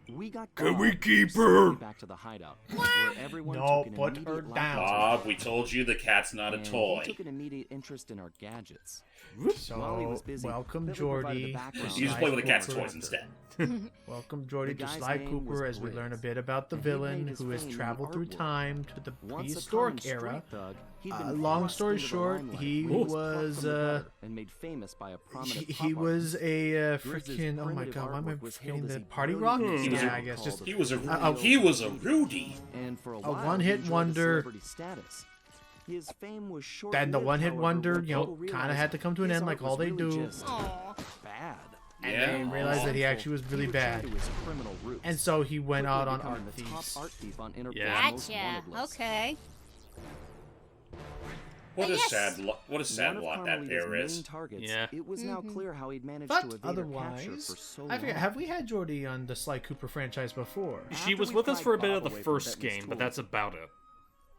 We got Can we Bob keep safely her? back to the hideout, where everyone No, took an put immediate her liking down. to it. Bob, we told you the cat's not a And toy. He took an immediate interest in our gadgets. So, While he was busy, welcome Billy provided the Jordy. background You just Sly play with the cat's Cooper. toys instead. Welcome Jordy The to guy's Sly name Cooper was as we learn a Grizz, bit about the and he villain made his who has fame in traveled through artwork. time to the Once a prehistoric common era. street thug, he'd been Long thrust story into the short, limelight he when plucked was from the gutter and made famous by a prominent he pop was artist. a Grizz's freaking, oh my primitive god, why am I artwork was forgetting hailed as the a Party Rock? brilliant He was Yeah, a- I guess just He was a Oh. he was a Rudy. And for a a while, one-hit he enjoyed the wonder. celebrity status. His fame was short. Then the one-hit wonder, you know, kind kind of had to come to an end like all they do. Bad. And they realized that he actually was really bad. And so he went out on art thieves. Yeah. Gotcha. Okay. What I a guess- sad lot that pair is. Yeah. It was now clear how he'd managed But to evade her capture otherwise, for so I forget, long. have we had Jordy on the Sly Cooper franchise before? She After was we with us for a pried bit of Bob the away from first Benton's game, but school, that's about it.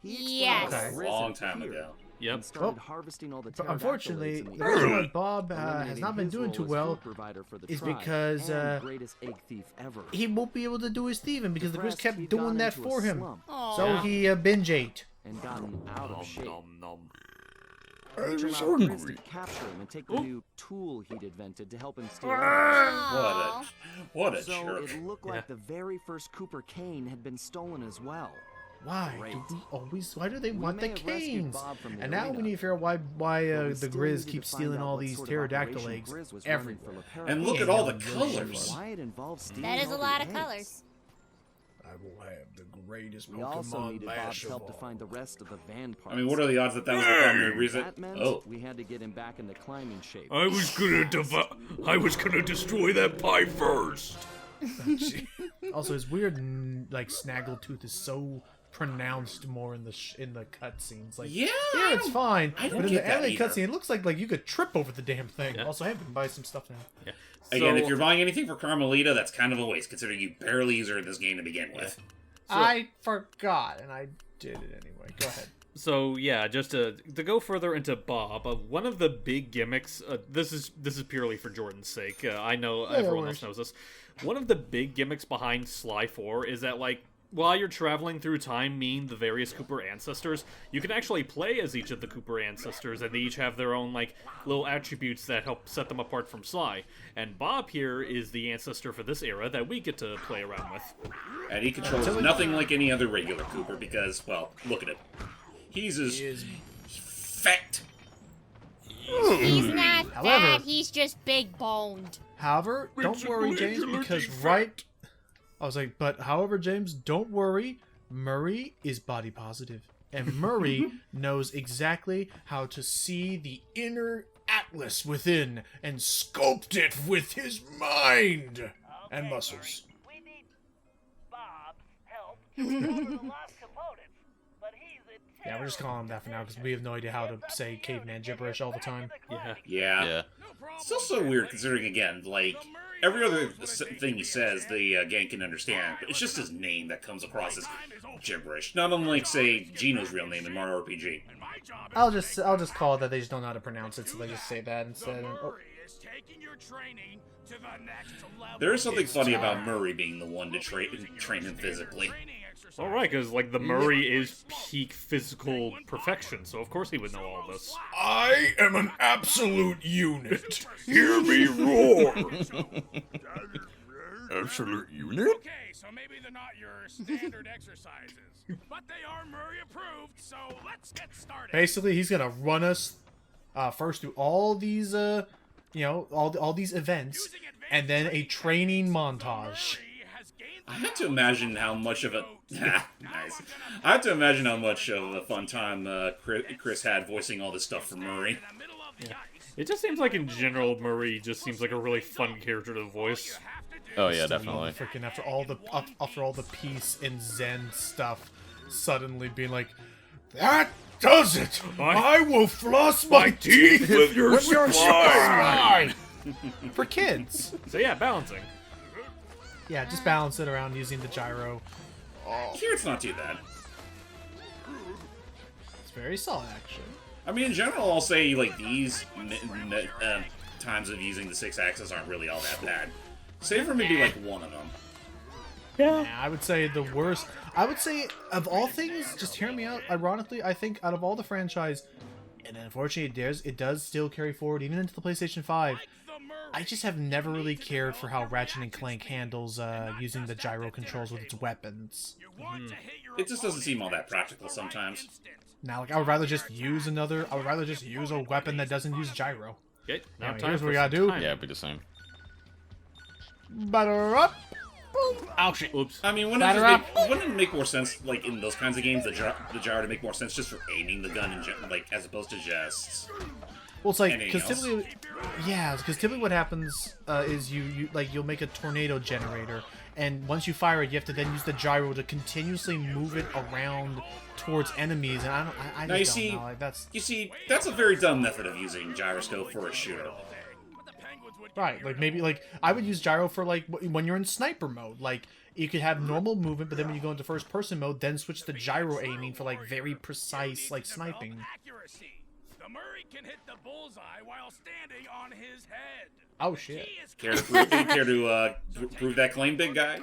he Yes. explained how Okay. Grizz Long had time appeared ago. Yep. and started Well, harvesting all the But unfortunately, pterodactyl eggs the in the reason area, why Bob has eliminating not been his doing role too as well food provider for the is tribe because, and greatest egg thief ever. he won't be able to do his thieving because the Grizz Depressed, kept he'd doing gone that into a for him. slump So Yeah. he binge ate. and gotten out of shape. Nom, nom. Which I'm allowed Grizz hungry. to capture him and take the new tool he'd invented to help him steal Aw. What a So jerk. it looked like the very first Cooper cane had been stolen as well. Why Great. do we always? Why do they We want may the have rescued canes? Bob from the And now we arena, need to figure out why but we the still Grizz needed to keeps find stealing out all what these sort of pterodactyl operation eggs Grizz was running everywhere. for LePera. And look Yeah, at all the yeah, colors. Why it involved stealing That is a all the lot of eggs. colors. I will have the greatest We also needed Bob's help to find the rest of the van parts. I mean, what are the odds that that was the primary reason? That meant Oh, we had to get him back into climbing shape. I was gonna destroy that pie first. Also, his weird like snaggletooth is so pronounced more in the cutscenes. Like, yeah. here it's fine, I don't but in get the that anime either. cutscene, it looks like you could trip over the damn thing. Yeah. Also, I have to buy some stuff now. Yeah. Again, So- if you're buying anything for Carmelita, that's kind of a waste, considering you barely use her in this game to begin with. I forgot, and I did it anyway. Go ahead. So yeah, just to go further into Bob, one of the big gimmicks. This is purely for Jordan's sake. I know everyone else knows this. One of the big gimmicks behind Sly 4 is that, like, while you're traveling through time, meeting the various Cooper ancestors, you can actually play as each of the Cooper ancestors, and they each have their own, like, little attributes that help set them apart from Sly. And Bob here is the ancestor for this era that we get to play around with. And he controls nothing like any other regular Cooper because, well, look at him. He's as fat. He's not However- fat, he's just big boned. However, don't worry, James, because however, James, don't worry. Murray is body positive, and Murray knows exactly how to see the inner atlas within and sculpt it with his mind and muscles. We need Bob's help to recover the lost components, but he's a Yeah, we're just calling him that for now because we have no idea how to say caveman gibberish all the time. Yeah. Yeah. Yeah. It's still so weird considering, again, like, every other thing he says, the gang can understand, but it's just his name that comes across as gibberish. Not unlike, say, Gino's real name in Mario RPG. I'll just call it that they just don't know how to pronounce it, so they just say that instead. Oh, There is something funny about Murray being the one to train him physically. All right, because like the Murray is peak physical perfection, so of course he would know all this. I am an absolute unit. Hear me roar. Absolute unit? Okay, so maybe they're not your standard exercises, but they are Murray approved, so let's get started. Basically, he's gonna run us first through all these, all these events, and then a training montage. I have to imagine how much of a nice. I have to imagine how much of a fun time Chris had voicing all this stuff for Murray. It just seems like in general Murray just seems like a really fun character to voice. Oh yeah, definitely. Freaking after all the peace and Zen stuff, suddenly being like, that does it. I will floss my teeth with your spine. For kids. So yeah, balancing. Yeah, just balance it around using the gyro. Here it's not too bad. It's very solid, actually. I mean, in general, I'll say, like, these times of using the 6-axis aren't really all that bad. Save for maybe, like, one of them. Yeah, I would say the worst. I would say of all things, just hear me out. Ironically, I think out of all the franchise, and unfortunately it does still carry forward even into the PlayStation 5. I just have never really cared for how Ratchet and Clank handles using the gyro controls with its weapons. It just doesn't seem all that practical sometimes. Now, like I would rather just use a weapon that doesn't use gyro. Okay, now Anyway, time here's for what we gotta some do. time. Yeah, it'd be the same. Butter up. Boom. Ouch shit. Oops. I mean, Batter wouldn't it make more sense, like, in those kinds of games, the gyro to make more sense just for aiming the gun, as opposed to just... Well, it's like Anything because typically what happens is you'll make a tornado generator, and once you fire it, you have to then use the gyro to continuously move it around towards enemies. And I Now, just don't know. Like, that's a very dumb method of using gyroscope for a shooter. right. Like maybe like I would use gyro for like when you're in sniper mode. Like you could have normal movement, but then when you go into first person mode, then switch to gyro aiming for like very precise like sniping. The Murray can hit the bullseye while standing on his head. Oh shit. Care to prove that claim, big guy?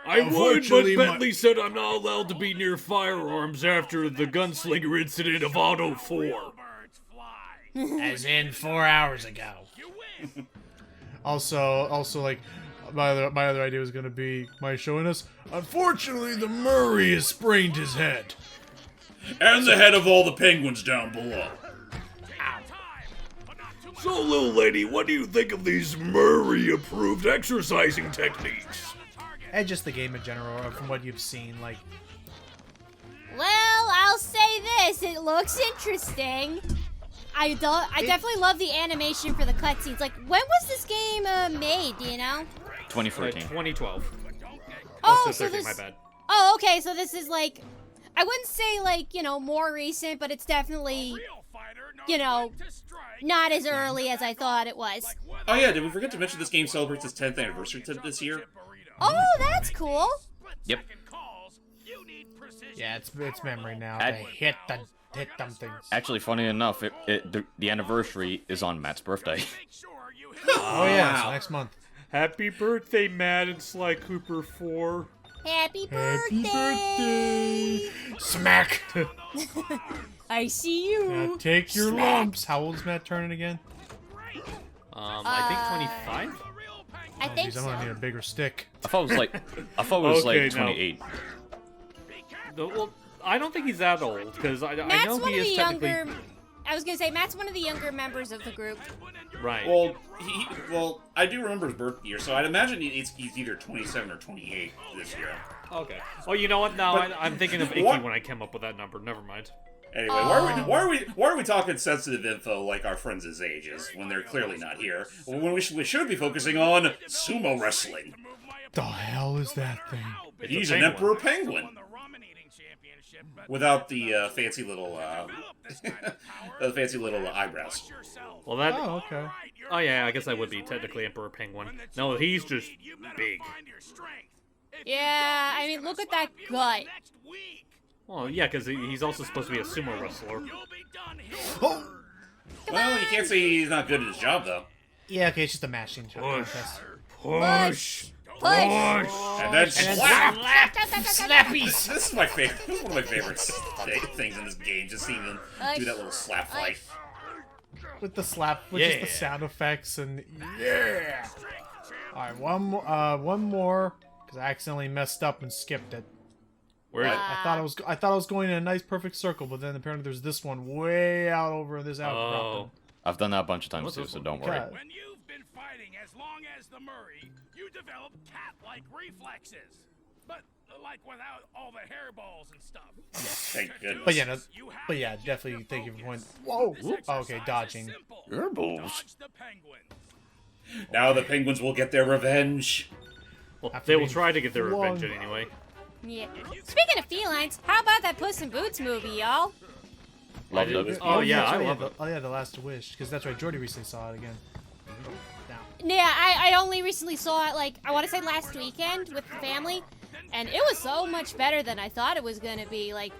I would, but Unfortunately, Bentley said I'm not allowed to be near firearms after the gunslinger incident of Auto 4. Birds fly. As in 4 hours ago. You win. Also, like, my other idea was gonna be my showing us. Unfortunately, the Murray has sprained his head. And the head of all the penguins down below. So, little lady, what do you think of these Murray-approved exercising techniques? And just the game in general, from what you've seen, like, Well, I'll say this. It looks interesting. I definitely love the animation for the cutscenes. Like, when was this game made, do you know? 2014. 2012. Oh, so so this... my bad. Oh, okay, so this is like... I wouldn't say, like, more recent, but it's definitely, not as early as I thought it was. Oh yeah, did we forget to mention this game celebrates its 10th anniversary this year? Oh, that's cool. Yep. yeah, it's memory now. Add- They hit them things. Actually, funny enough, the anniversary is on Matt's birthday. Oh yeah, so Wow. next month. Happy birthday, Matt and Sly Cooper 4. Happy Happy birthday. Smack. I see you. Now take your lumps. How old is Matt turning again? I think 25? I think Jeez, I'm so. gonna need a bigger stick. I thought it was Okay, like now- 28. Well, I don't think he's that old, because I Matt's know one he of the is technically... younger... I was gonna say, Matt's one of the younger members of the group. Right. Well, I do remember his birth year, so I'd imagine he's either 27 or 28 this year. Okay. Oh, you know what? No, I'm thinking of Icky What? when I came up with that number. Never mind. Anyway, why are we talking sensitive info like our friends' ages when they're clearly not here? When we should be focusing on sumo wrestling. The hell is that thing? It's He's a an penguin. emperor penguin without the fancy little eyebrows. Well, that... Oh, okay. Oh, yeah, I guess that would be technically Emperor Penguin. No, he's just big. Yeah, I mean, look at that gut. Well, yeah, because he's also supposed to be a sumo wrestler. Oh. Well, you can't say he's not good at his job though. Yeah, okay, it's just a mashing job. Push! Push. And then slap. Snappies. This is my favorite. This is one of my favorite things in this game. Just seeing them do that little slap fight. With the slap, with just the sound effects and yeah. All right, one more, because I accidentally messed up and skipped it. Where? I thought I was going in a nice perfect circle, but then apparently there's this one way out over this outcrop. Oh. I've done that a bunch of times What's too, this so one? don't worry. God. When you've been fighting as long as the Murray, you develop cat-like reflexes. But, like, without all the hairballs and stuff. Thank goodness. But yeah, no, but yeah, definitely thank you for pointing. Whoa! Oh, okay, dodging. Gerbils. Dodge the penguins. Now the penguins will get their revenge. Well, After they will being try to get their flung. revenge anyway. Yeah. Speaking of felines, how about that Puss in Boots movie, y'all? Loved did- it. Oh, yeah, that's I right, love it. Oh yeah, The Last Wish, because that's right. Jordy recently saw it again. Now, Yeah, I only recently saw it, like, I want to say last weekend with the family, and it was so much better than I thought it was going to be. Like,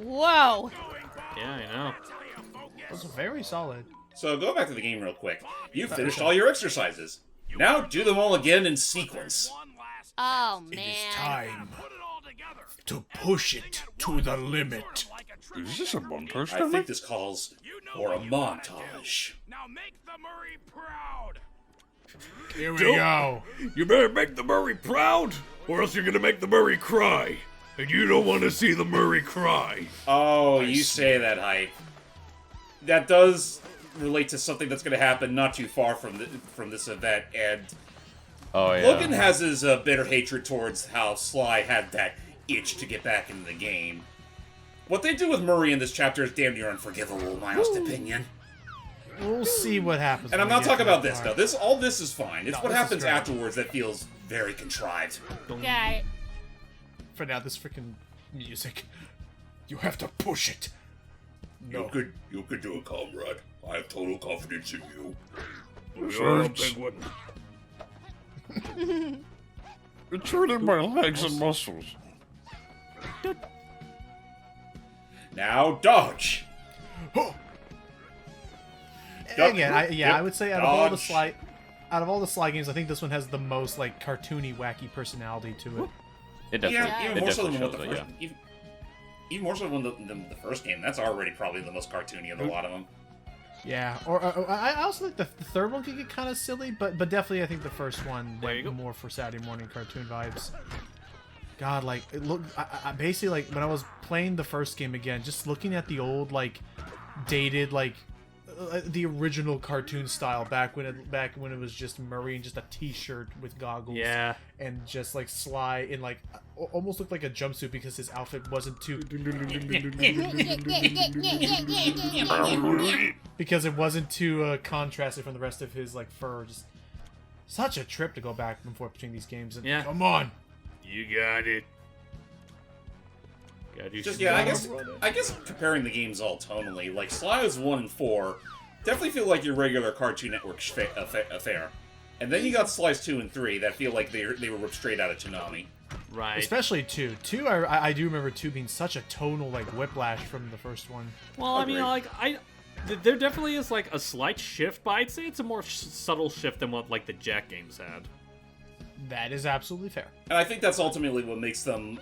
whoa. Yeah, I know. it was very solid. So go back to the game real quick. You finished all your exercises. Now do them all again in sequence. Oh It man. is time Put it all together. to push it to the limit. Like a true Is this a bumper I sticker? think this calls for a montage. Now make the Murray proud. Here we go. You better make the Murray proud, or else you're gonna make the Murray cry. And you don't want to see the Murray cry. Oh, you say that, Hype. That does relate to something that's going to happen not too far from this event, and Oh yeah. Logan has his bitter hatred towards how Sly had that itch to get back into the game. What they do with Murray in this chapter is damn near unforgivable, in my honest opinion. We'll see what happens. And I'm when we not get talking to about that this, part. though. All this is fine. It's No, what this is happens great. afterwards that feels very contrived. Okay. For now, this freaking music. You have to push it. No. You could do it, comrade. I have total confidence in you. It's hurting my legs and muscles. Now dodge. Oh. Duck, Again, I would say out dodge. of all the Sly games, I think this one has the most like cartoony, wacky personality to it. It definitely, Yeah, even it more so definitely than shows what it, the yeah. first. Even more so than the first game. That's already probably the most cartoony of a lot of them. Yeah, or I also think the third one could get kind of silly, but definitely I think the first one There you went go. more for Saturday morning cartoon vibes. God, like it looked. I basically like when I was playing the first game again, just looking at the old like dated like the original cartoon style back when it was just Murray in just a t-shirt with goggles. Yeah. And just like Sly in like almost looked like a jumpsuit because his outfit wasn't too because it wasn't too contrasted from the rest of his like fur. Just such a trip to go back and forth between these games. And, Yeah. come on. You got it. Just I guess comparing the games all tonally, like Sly's 1 and 4, definitely feel like your regular Cartoon Network affair, and then you got Sly's 2 and 3 that feel like they were ripped straight out of Toonami. Right. Especially 2. 2, I do remember 2 being such a tonal like whiplash from the first one. Well, I mean, Agreed. like there definitely is like a slight shift, but I'd say it's a more subtle shift than what like the Jack games had. That is absolutely fair. And I think that's ultimately what makes them,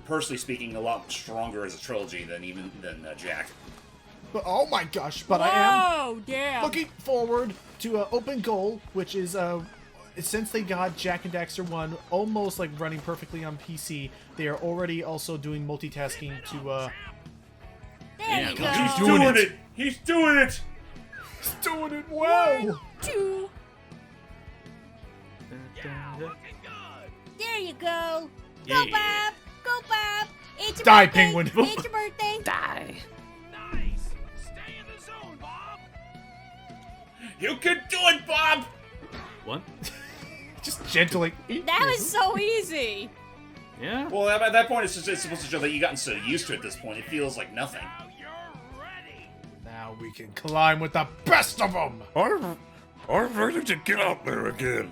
personally speaking, a lot stronger as a trilogy than Jack. But oh my gosh! But I am Oh damn. looking forward to Open Goal, which is since they got Jack and Daxter 1 almost like running perfectly on PC, they are already also doing multitasking to There you go. He's doing it. He's doing it! doing it well. Two. Looking good. There you go. Yeah. Go Bob. Go Bob. It's your Die, birthday. Penguin. It's your birthday. Nice. Stay in the zone, Bob. You can do it, Bob! What? Just gently. That was so easy. Yeah. Well, at that point, it's supposed to show that you've gotten so used to it at this point, it feels like nothing. Now you're ready. Now we can climb with the best of them. I'm ready to get out there again.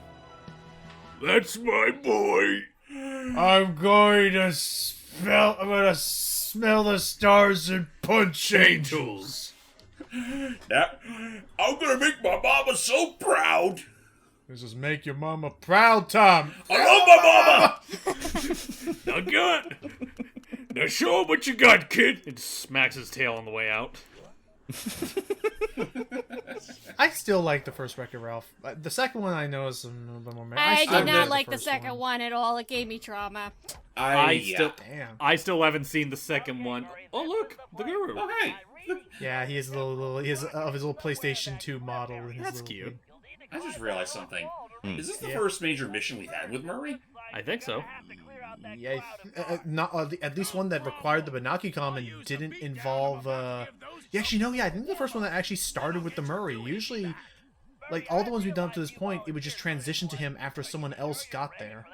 That's my boy. I'm gonna smell the stars and punch angels. Now, I'm gonna make my mama so proud. This is make your mama proud, Tom. I love my mama! Now good. Now show him what you got, kid. It smacks his tail on the way out. I still like the first Wreck-It Ralph. The second one I know is a little bit more. I still did like not like the first second one at all. It gave me trauma. Damn. I still haven't seen the second one. Oh look, the guru. Oh, hey! Yeah, he has a little he has of his little PlayStation 2 model. In his That's little cute. thing. I just realized something. Is this the Yeah. first major mission we've had with Murray? I think so. Yeah, not at least one that required the Banaki-Com and didn't involve. Yeah, actually, no. Yeah, I think the first one that actually started with the Murray. Usually, like all the ones we've done up to this point, it would just transition to him after someone else got there.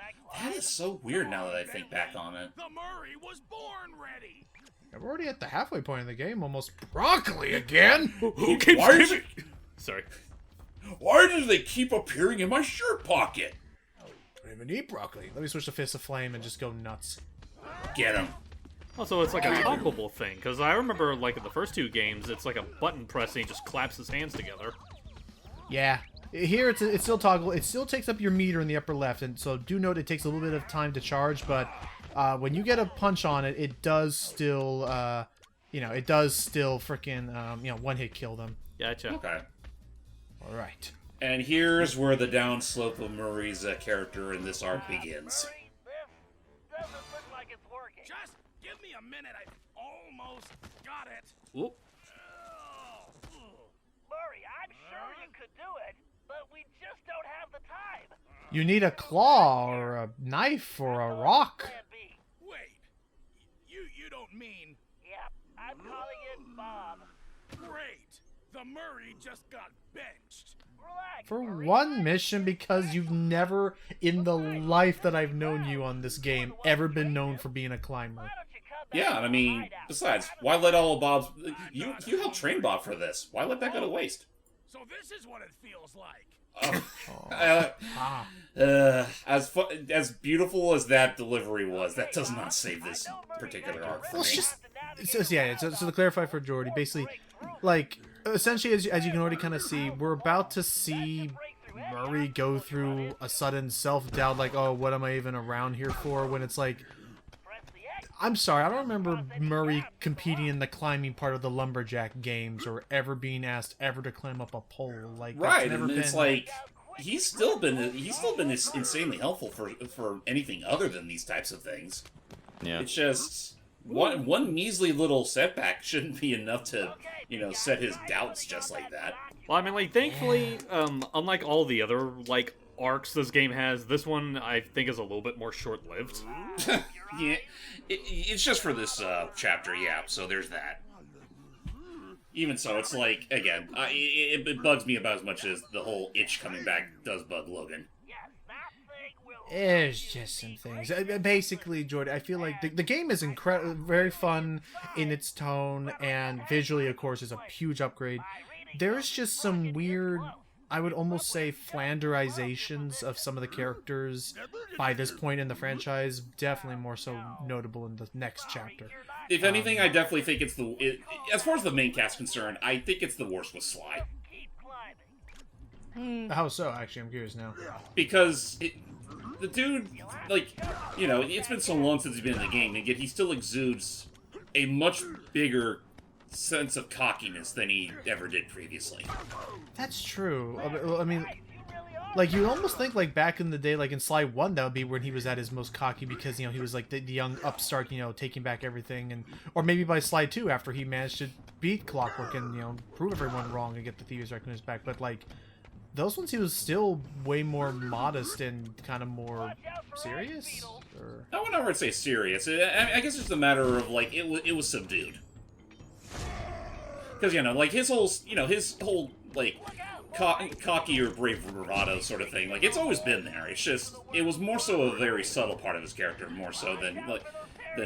That is so weird now that I think back on it. The Murray was born ready. We're already at the halfway point of the game. Almost broccoli again. Who keeps Why is giving- Sorry. Why do they keep appearing in my shirt pocket? I don't even eat broccoli. Let me switch to Fist of Flame and just go nuts. Get him. Also, it's like a toggleable thing, because I remember, like, in the first two games, it's like a button press and he just claps his hands together. Yeah, Here it's still toggle. It still takes up your meter in the upper left, and so do note it takes a little bit of time to charge. But when you get a punch on it, it does still, it does still freaking, one hit kill them. Gotcha. Okay. All right. And here's where the downslope of Murray's character in this arc begins. Murray, this doesn't look like it's working. Just give me a minute. I almost got it. Oop. Murray, I'm sure you could do it, but we just don't have the time. You need a claw or a knife or a rock. Plan B. Wait. You don't mean... Yep, I'm calling it Bob. Great. The Murray just got benched. Relax, For Murray. one mission, because you've never, in the life that I've known you on this game, ever been known for being a climber. Why don't you come back Yeah, to I the mean, hideout? besides, why let all of Bob's... You helped train Bob for this. Why let that go to waste? So this is what it feels like. As beautiful as that delivery was, that does not save this particular arc for Well, it's me. just so to clarify for Jordy, basically, like essentially as you can already kind of see, we're about to see Murray go through a sudden self-doubt, like, oh, what am I even around here for? When it's like, I'm sorry, I don't remember Murray competing in the climbing part of the lumberjack games or ever being asked ever to climb up a pole. Like, that's Right, never and it's been- like he's still been insanely helpful for anything other than these types of things. Yeah. It's just one measly little setback shouldn't be enough to, set his doubts just like that. Well, I mean, like, thankfully, unlike all the other, like, arcs this game has, this one, I think, is a little bit more short-lived. Yeah, it's just for this chapter, yeah. So there's that. Even so, it's like, again, it bugs me about as much as the whole itch coming back does bug Logan. Yes, that thing will There's just some things. Basically, Jordy, I feel like the game is very fun in its tone, and visually, of course, is a huge upgrade. There's just some weird, I would almost say, Flanderizations of some of the characters by this point in the franchise. Definitely more so notable in the next chapter. If anything, I definitely think it's as far as the main cast concerned, I think it's the worst with Sly. keep climbing. How so? Actually, I'm curious now. Because the dude, like, it's been so long since he's been in the game, and yet he still exudes a much bigger sense of cockiness than he ever did previously. That's true. I mean, like, you almost think, like, back in the day, like, in Sly 1, that would be when he was at his most cocky because, he was, like, the young upstart, taking back everything. And or maybe by Sly 2, after he managed to beat Clockwork and, prove everyone wrong and get the Thieves Reckoners back. But, like, those ones he was still way more modest and kind of more serious? Or... I would never say serious. I guess it's just a matter of, like, it was subdued. Because, like, his whole, like, cocky or brave bravado sort of thing, like, it's always been there. It's just, it was more so a very subtle part of his character, more so than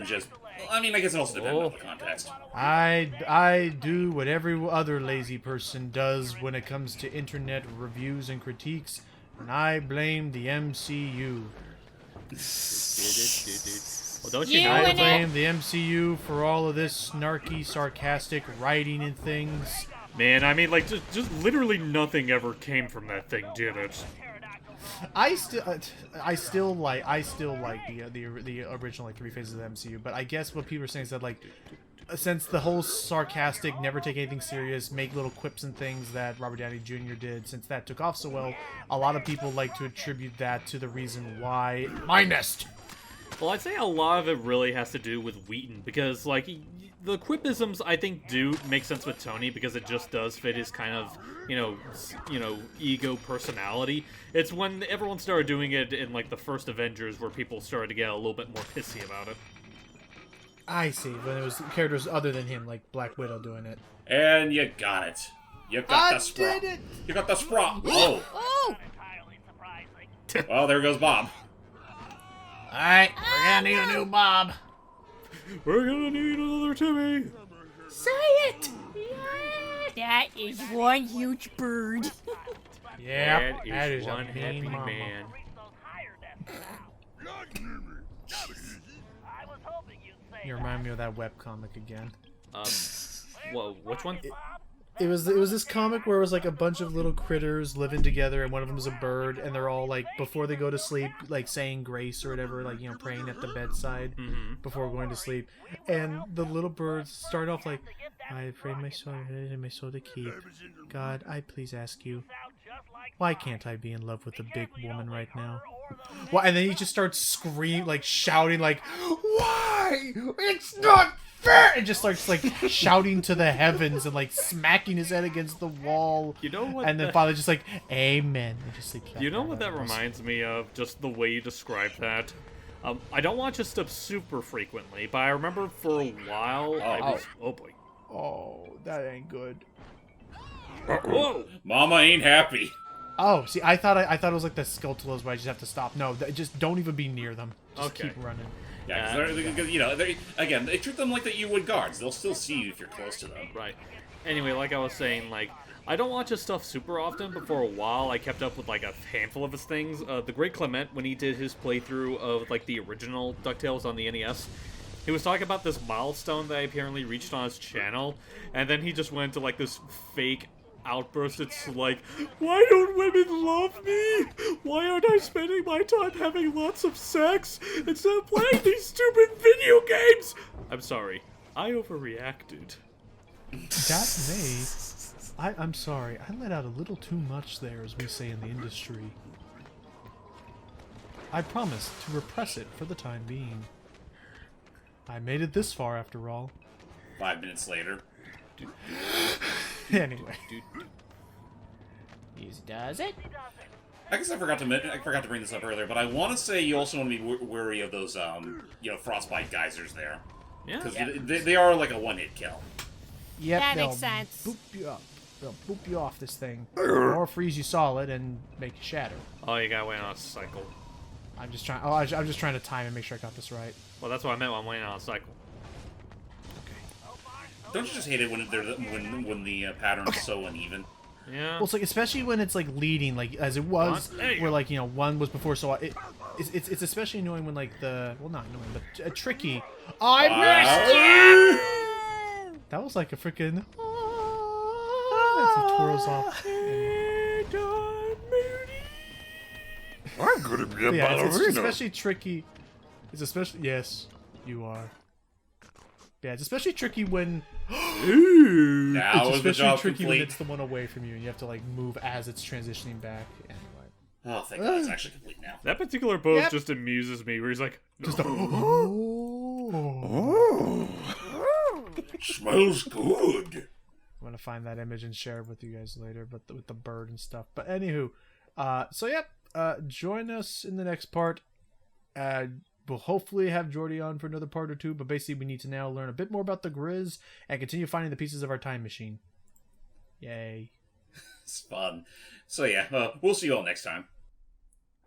just, I mean, I guess it also depends on the context. I do what every other lazy person does when it comes to internet reviews and critiques, and I blame the MCU. Well, don't You you know? I and blame the MCU for all of this snarky, sarcastic writing and things. Man, I mean, like, just literally nothing ever came from that thing, did it? I still like the original, like, 3 phases of the MCU, but I guess what people are saying is that, like, since the whole sarcastic, never take anything serious, make little quips and things that Robert Downey Jr. did, since that took off so well, a lot of people like to attribute that to the reason why My Nest. Well, I'd say a lot of it really has to do with Wheaton, because, like, the quipisms, I think, do make sense with Tony, because it just does fit his kind of, ego personality. It's when everyone started doing it in, like, the first Avengers where people started to get a little bit more pissy about it. I see, when it was characters other than him, like Black Widow doing it. And you got it. You got the sprop. did it! You got the sprop. Oh. Oh! Entirely surprising. Well, there goes Bob. Alright, we're gonna need a new Bob. We're gonna need another Timmy! Say it! That is one huge bird. Yeah, That is a one mean happy mama. man. Reach those higher depths. I was hoping you'd say You remind me of that webcomic again. Whoa, which one? It was this comic where it was like a bunch of little critters living together, and one of them is a bird, and they're all like before they go to sleep, like saying grace or whatever, like praying at the bedside before going to sleep. And the little birds start off like, "I pray my soul and my soul to keep. God, I please ask you, why can't I be in love with a big woman right now?" Well, and then he just starts screaming, like shouting, like, "Why? It's not fair!" And just starts like shouting to the heavens and like smacking his head against the wall. You know what? And then finally just like, "Amen." And just sleeps back You know down. what that reminds me of? Just the way you described that. I don't watch this stuff super frequently, but I remember for a while oh boy. Oh, that ain't good. Whoa! Mama ain't happy. Oh, see, I thought it was like the Skeletolos where I just have to stop. No, just don't even be near them. Just Okay. keep running. Yeah, because they treat them like that you would guards. They'll still see you if you're close to them. Right. Anyway, like I was saying, like, I don't watch his stuff super often, but for a while I kept up with, like, a handful of his things. The Great Clement, when he did his playthrough of, like, the original DuckTales on the NES, he was talking about this milestone that I apparently reached on his channel, and then he just went into, like, this fake outburst. It's like, why don't women love me? Why aren't I spending my time having lots of sex instead of playing these stupid video games? I'm sorry. I overreacted. I'm sorry. I let out a little too much there, as we say in the industry. I promised to repress it for the time being. I made it this far, after all. 5 minutes later. Anyway. He does it. I guess I forgot to bring this up earlier, but I want to say you also want to be wary of those, frostbite geysers there. Yeah. Because they are like a one-hit kill. Yep, That they'll makes sense. Boop you up. They'll boop you off this thing, or freeze you solid and make you shatter. Oh, you gotta wait on a cycle. I'm just trying. Oh, I'm just trying to time and make sure I got this right. Well, that's what I meant when I'm waiting on a cycle. Don't you just hate it when the pattern is so uneven? Yeah. Well, it's like especially when it's like leading, like as it was, There you where go. like one was before, so it's especially annoying when like not annoying, but tricky. I missed you. That was like a freaking. As he twirls off. I'm gonna be a Yeah, ballerina. it's especially tricky. It's especially yes, you are. Yeah, it's especially tricky when. Now It's is the especially job tricky when complete. it's the one away from you, and you have to like move as it's transitioning back. Anyway, Oh, thank God it's actually complete now. That particular pose Yep. just amuses me, where he's like, just a. Oh, smells good. I'm gonna find that image and share it with you guys later, but with the bird and stuff. But anywho, so yep, join us in the next part. We'll hopefully have Jordy on for another part or two, but basically we need to now learn a bit more about the Grizz and continue finding the pieces of our time machine. Yay. It's fun. So yeah, we'll see you all next time.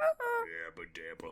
Dabba dabba.